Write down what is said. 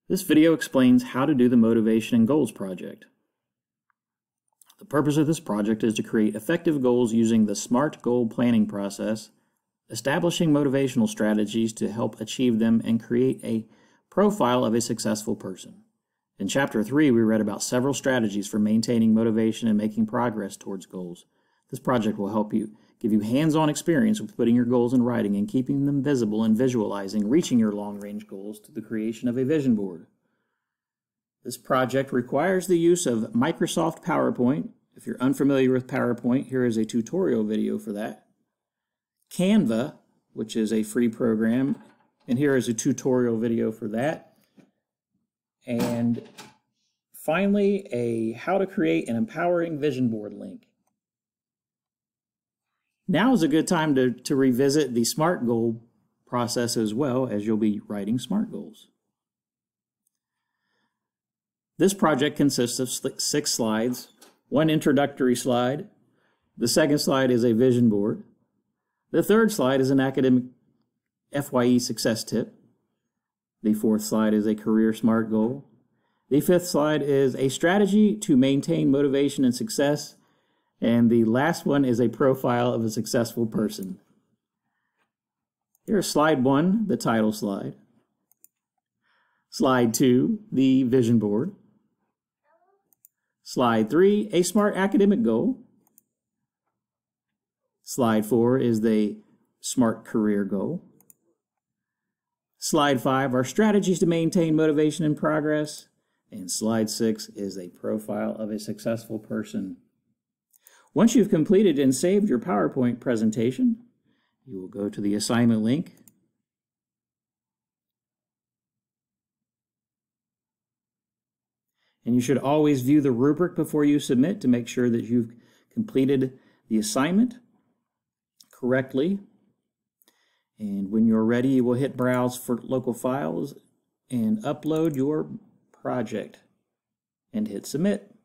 This video explains how to do the Motivation and Goals project. The purpose of this project is to create effective goals using the SMART goal planning process, establishing motivational strategies to help achieve them, and create a profile of a successful person. In Chapter 3, we read about several strategies for maintaining motivation and making progress towards goals. This project will help you give you hands-on experience with putting your goals in writing and keeping them visible and visualizing reaching your long-range goals to the creation of a vision board. This project requires the use of Microsoft PowerPoint. If you're unfamiliar with PowerPoint, here is a tutorial video for that. Canva, which is a free program, and here is a tutorial video for that. And finally, a how to create an empowering vision board link. Now is a good time to revisit the SMART goal process as well, as you'll be writing SMART goals. This project consists of 6 slides, one introductory slide. The second slide is a vision board. The third slide is an academic FYE success tip. The fourth slide is a career SMART goal. The fifth slide is a strategy to maintain motivation and success. And the last one is a profile of a successful person. Here's slide 1, the title slide. Slide 2, the vision board. Slide 3, a SMART academic goal. Slide 4 is the SMART career goal. Slide 5 are strategies to maintain motivation and progress. And slide 6 is a profile of a successful person. Once you've completed and saved your PowerPoint presentation, you will go to the assignment link. And you should always view the rubric before you submit to make sure that you've completed the assignment correctly. And when you're ready, you will hit Browse for local files and upload your project and hit Submit.